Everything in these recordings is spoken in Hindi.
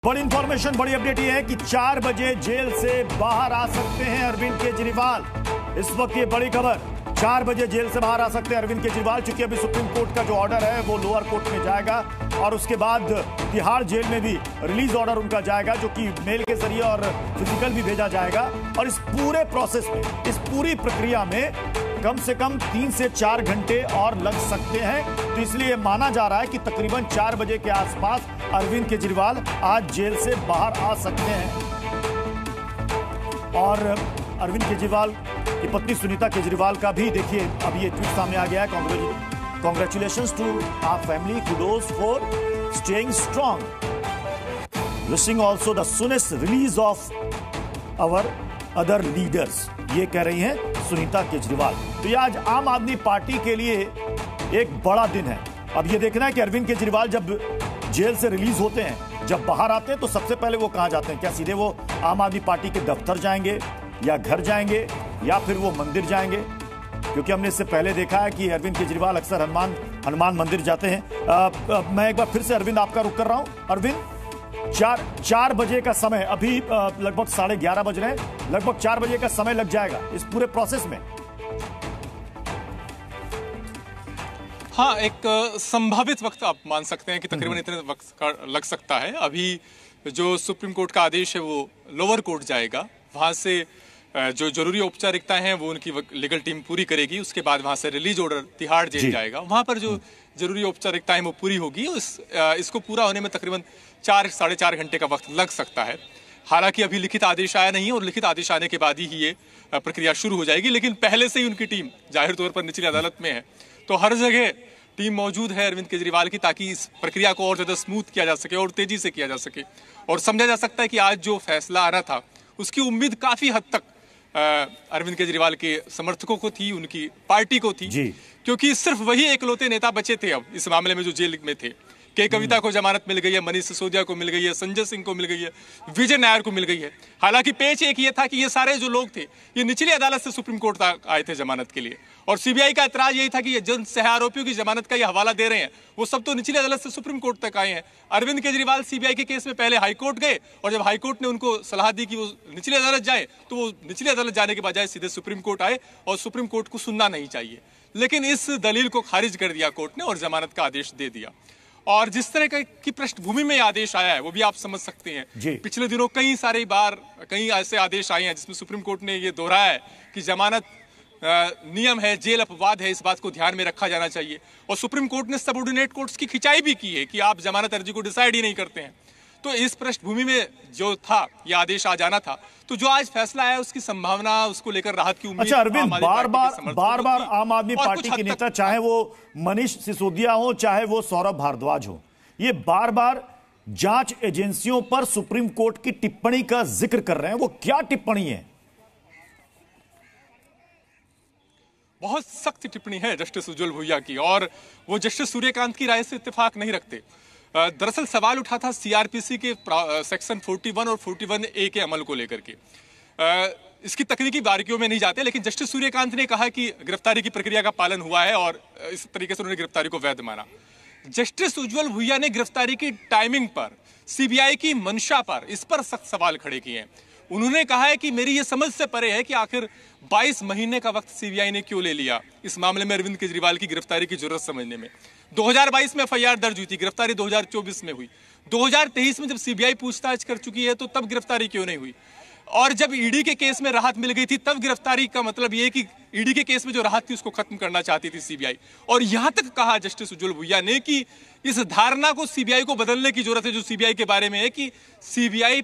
बड़ी इंफॉर्मेशन, बड़ी अपडेट ये है कि 4 बजे जेल से बाहर आ सकते हैं अरविंद केजरीवाल। इस वक्त ये बड़ी खबर, 4 बजे जेल से बाहर आ सकते हैं अरविंद केजरीवाल, चूंकि अभी सुप्रीम कोर्ट का जो ऑर्डर है वो लोअर कोर्ट में जाएगा और उसके बाद तिहाड़ जेल में भी रिलीज ऑर्डर उनका जाएगा, जो कि मेल के जरिए और फिजिकल भी भेजा जाएगा। और इस पूरे प्रोसेस में, इस पूरी प्रक्रिया में कम से कम 3 से 4 घंटे और लग सकते हैं। तो इसलिए माना जा रहा है कि तकरीबन 4 बजे के आसपास अरविंद केजरीवाल आज जेल से बाहर आ सकते हैं। और अरविंद केजरीवाल की पत्नी सुनीता केजरीवाल का भी देखिए अब ये ट्वीट सामने आ गया है। Congratulations to our family, kudos for staying strong, wishing also the soonest release of our other leaders, ये कह रही हैं सुनीता केजरीवाल। तो ये आज आम आदमी पार्टी के लिए एक बड़ा दिन है। अब ये देखना है कि अरविंद केजरीवाल जब जेल से रिलीज होते हैं, जब बाहर आते हैं, तो सबसे पहले वो कहां जाते हैं? क्या सीधे वो आम आदमी पार्टी के दफ्तर जाएंगे या घर जाएंगे या फिर वो मंदिर जाएंगे? क्योंकि हमने इससे पहले देखा है कि अरविंद केजरीवाल अक्सर हनुमान मंदिर जाते हैं। मैं एक बार फिर से अरविंद आपका रुख कर रहा हूं। अरविंद, 4 बजे का समय, अभी लगभग 11:30 बज रहे हैं, लगभग 4 बजे का समय लग जाएगा इस पूरे प्रोसेस में। हाँ, एक संभावित वक्त आप मान सकते हैं कि तकरीबन इतने वक्त का लग सकता है। अभी जो सुप्रीम कोर्ट का आदेश है वो लोअर कोर्ट जाएगा, वहां से जो जरूरी औपचारिकताएं हैं वो उनकी लीगल टीम पूरी करेगी। उसके बाद वहां से रिलीज ऑर्डर तिहाड़ जेल जाएगा, वहां पर जो जरूरी औपचारिकताएं वो पूरी होगी। इसको पूरा होने में तकरीबन 4 साढ़े 4 घंटे का वक्त लग सकता है। हालांकि अभी लिखित आदेश आया नहीं है और लिखित आदेश आने के बाद ही ये प्रक्रिया शुरू हो जाएगी। लेकिन पहले से ही उनकी टीम जाहिर तौर पर निचली अदालत में है, तो हर जगह टीम मौजूद है अरविंद केजरीवाल की, ताकि इस प्रक्रिया को और ज्यादा स्मूथ किया जा सके और तेजी से किया जा सके। और समझा जा सकता है कि आज जो फैसला आ रहा था उसकी उम्मीद काफी हद तक अरविंद केजरीवाल के समर्थकों को थी, उनकी पार्टी को थी, क्योंकि सिर्फ वही एकलौते नेता बचे थे अब इस मामले में जो जेल में थे। के कविता को जमानत मिल गई है, मनीष सिसोदिया को मिल गई है, संजय सिंह को मिल गई है, विजय नायर को मिल गई है। हालांकि पेच एक ये था कि ये सारे जो लोग थे ये निचली अदालत से सुप्रीम कोर्ट तक आए थे जमानत के लिए, और सीबीआई का एतराज यही था कि ये जिन सह आरोपियों की जमानत का ये हवाला दे रहे हैं वो सब तो निचली अदालत से सुप्रीम कोर्ट तक आए हैं। अरविंद केजरीवाल सीबीआई के केस में पहले हाईकोर्ट गए, और जब हाईकोर्ट ने उनको सलाह दी कि वो निचली अदालत जाए, तो वो निचली अदालत जाने के बजाय सीधे सुप्रीम कोर्ट आए, और सुप्रीम कोर्ट को सुनना नहीं चाहिए। लेकिन इस दलील को खारिज कर दिया कोर्ट ने और जमानत का आदेश दे दिया। और जिस तरह की पृष्ठभूमि में आदेश आया है वो भी आप समझ सकते हैं। पिछले दिनों कई ऐसे आदेश आए हैं जिसमें सुप्रीम कोर्ट ने ये दोहराया है कि जमानत नियम है, जेल अपवाद है, इस बात को ध्यान में रखा जाना चाहिए। और सुप्रीम कोर्ट ने सबऑर्डिनेट कोर्ट्स की खिंचाई भी की है कि आप जमानत अर्जी को डिसाइड ही नहीं करते हैं। तो इस पृष्ठभूमि में जो था ये आदेश आ जाना था, तो जो आज फैसला आया उसकी संभावना, उसको लेकर राहत की उम्मीद। अच्छा अरविंद, बार बार आम आदमी पार्टी के नेता, चाहे वो मनीष सिसोदिया हो चाहे वो सौरभ भारद्वाज हो, ये बार बार जांच एजेंसियों पर सुप्रीम कोर्ट की टिप्पणी का जिक्र कर रहे हैं। वो क्या टिप्पणी है? बहुत सख्त टिप्पणी है जस्टिस उज्जवल भुइया की, और वो जस्टिस सूर्यकांत की राय से इत्तेफाक नहीं रखते। दरअसल सवाल उठा था सीआरपीसी के सेक्शन 41 और 41A के अमल को लेकर के। इसकी तकनीकी बारीकियों में नहीं जाते, लेकिन जस्टिस सूर्यकांत ने कहा कि गिरफ्तारी की प्रक्रिया का पालन हुआ है और इस तरीके से उन्होंने गिरफ्तारी को वैध माना। जस्टिस उज्जवल भुइया ने गिरफ्तारी की टाइमिंग पर, सीबीआई की मंशा पर, इस पर सख्त सवाल खड़े किए हैं। उन्होंने कहा है कि मेरी ये समझ से परे है कि आखिर 22 महीने का वक्त सीबीआई ने क्यों ले लिया इस मामले में अरविंद केजरीवाल की गिरफ्तारी की जरूरत समझने में। 2022 में एफआईआर दर्ज हुई थी, गिरफ्तारी 2024 में हुई। 2023 में जब सीबीआई पूछताछ कर चुकी है तो तब गिरफ्तारी क्यों नहीं हुई? और जब ईडी के केस में राहत मिल गई थी तब गिरफ्तारी का मतलब यह कि ईडी के केस में जो राहत थी उसको खत्म करना चाहती थी सीबीआई। और यहां तक कहा जस्टिस उज्जवल भुइया ने कि इस धारणा को सीबीआई को बदलने की जरूरत है जो सीबीआई के बारे में है कि सीबीआई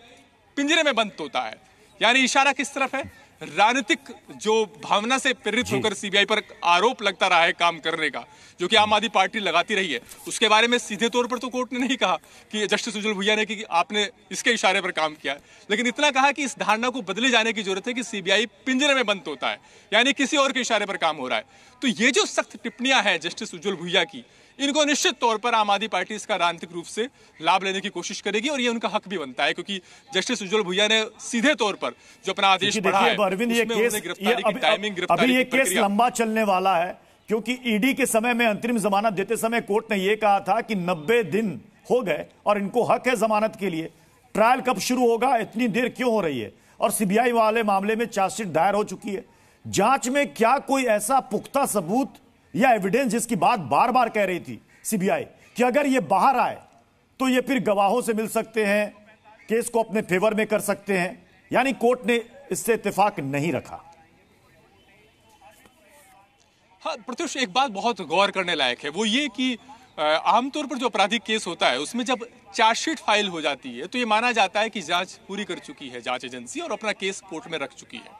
पिंजरे में बंद होता है। यानी इशारा किस तरफ है? राजनीतिक जो भावना से प्रेरित होकर सीबीआई पर आरोप लगता रहा है काम करने का, जो कि आम आदमी पार्टी लगाती रही है, उसके बारे में सीधे तौर पर तो कोर्ट ने नहीं कहा कि जस्टिस उज्जवल भुइया ने कि आपने इसके इशारे पर काम किया है, लेकिन इतना कहा कि इस धारणा को बदले जाने की जरूरत है कि सीबीआई पिंजरे में बंद होता है, यानी किसी और के इशारे पर काम हो रहा है। तो ये जो सख्त टिप्पणियां हैं जस्टिस उज्जवल भुइया की, इनको निश्चित तौर पर आम आदमी पार्टी इसका राजनीतिक रूप से लाभ लेने की कोशिश करेगी, और ये उनका हक भी बनता है, क्योंकि जस्टिस उज्जवल भुइया ने सीधे तौर पर जो अपना आदेश पढ़ा है, अरविंद, अभी ये केस लंबा चलने वाला है, क्योंकि ईडी के समय में अंतरिम जमानत देते समय कोर्ट ने यह कहा था कि 90 दिन हो गए और इनको हक है जमानत के लिए। ट्रायल कब शुरू होगा, इतनी देर क्यों हो रही है? और सीबीआई वाले मामले में चार्जशीट दायर हो चुकी है। जांच में क्या कोई ऐसा पुख्ता सबूत या एविडेंस जिसकी बात बार बार कह रही थी सीबीआई कि अगर ये बाहर आए तो ये फिर गवाहों से मिल सकते हैं, केस को अपने फेवर में कर सकते हैं, यानी कोर्ट ने इससे इत्तेफाक नहीं रखा। हाँ प्रत्युष, एक बात बहुत गौर करने लायक है, वो ये कि आमतौर पर जो आपराधिक केस होता है उसमें जब चार्जशीट फाइल हो जाती है तो ये माना जाता है कि जांच पूरी कर चुकी है जांच एजेंसी और अपना केस कोर्ट में रख चुकी है,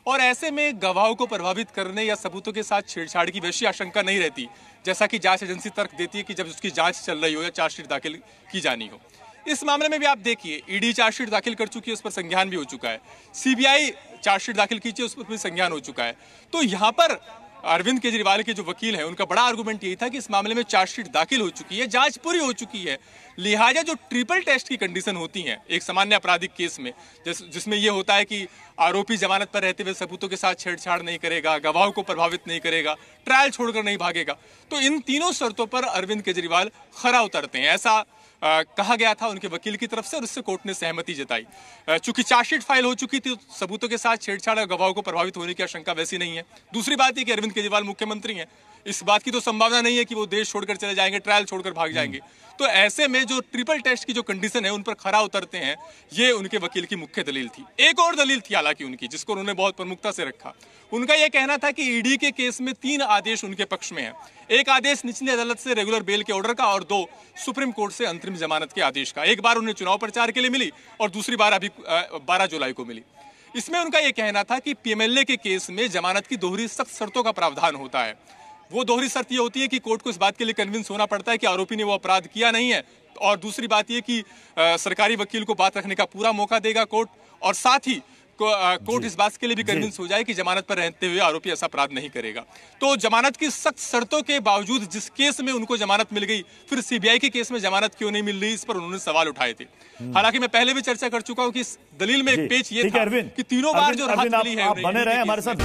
और ऐसे में गवाहों को प्रभावित करने या सबूतों के साथ छेड़छाड़ की वैसी आशंका नहीं रहती जैसा कि जांच एजेंसी तर्क देती है कि जब उसकी जांच चल रही हो या चार्जशीट दाखिल की जानी हो। इस मामले में भी आप देखिए, ईडी चार्जशीट दाखिल कर चुकी है, उस पर संज्ञान भी हो चुका है, सीबीआई चार्जशीट दाखिल कीजिए, उस पर भी संज्ञान हो चुका है। तो यहाँ पर अरविंद केजरीवाल के जो वकील हैं उनका बड़ा आर्गुमेंट यही था कि इस मामले में चार्जशीट दाखिल हो चुकी है, जांच पूरी हो चुकी है, लिहाजा जो ट्रिपल टेस्ट की कंडीशन होती हैं एक सामान्य आपराधिक केस में, जिसमें यह होता है कि आरोपी जमानत पर रहते हुए सबूतों के साथ छेड़छाड़ नहीं करेगा, गवाहों को प्रभावित नहीं करेगा, ट्रायल छोड़कर नहीं भागेगा, तो इन तीनों शर्तों पर अरविंद केजरीवाल खरा उतरते हैं, ऐसा कहा गया था उनके वकील की तरफ से, और इससे कोर्ट ने सहमति जताई। चूंकि चार्जशीट फाइल हो चुकी थी, सबूतों के साथ छेड़छाड़ और गवाहों को प्रभावित होने की आशंका वैसी नहीं है। दूसरी बात यह कि अरविंद केजरीवाल मुख्यमंत्री हैं, इस बात की तो संभावना नहीं है कि वो देश छोड़कर चले जाएंगे, ट्रायल छोड़कर भाग जाएंगे। तो ऐसे में जो ट्रिपल टेस्ट की जो कंडीशन है उन पर खरा उतरते हैं, ये उनके वकील की मुख्य दलील थी। एक और दलील थी हालांकि उनकी, जिसको उन्होंने बहुत प्रमुखता से रखा। उनका यह कहना था कि ईडी के केस में 3 आदेश उनके पक्ष में है। एक आदेश निचली अदालत से रेगुलर बेल के ऑर्डर का और 2 सुप्रीम कोर्ट से अंतरिम जमानत के आदेश का। एक बार उन्हें चुनाव प्रचार के लिए मिली और दूसरी बार अभी 12 जुलाई को मिली। इसमें उनका यह कहना था कि पीएमएलए के केस में जमानत की दोहरी सख्त शर्तों का प्रावधान होता है। वो दोहरी शर्त ये होती है कि कोर्ट को इस बात के लिए कन्विंस होना पड़ता है कि आरोपी ने वो अपराध किया नहीं है, और दूसरी बात ये कि सरकारी वकील को बात रखने का पूरा मौका देगा कोर्ट, और साथ ही कोर्ट इस बात के लिए भी कन्विंस हो जाए कि जमानत पर रहते हुए आरोपी ऐसा अपराध नहीं करेगा। तो जमानत की सख्त शर्तों के बावजूद जिस केस में उनको जमानत मिल गई, फिर सीबीआई के केस में जमानत क्यों नहीं मिल रही, इस पर उन्होंने सवाल उठाए थे। हालांकि मैं पहले भी चर्चा कर चुका हूं कि इस दलील में एक पेच ये था कि तीनों बार जो राहत मिली है बने रहे हमारे साथ।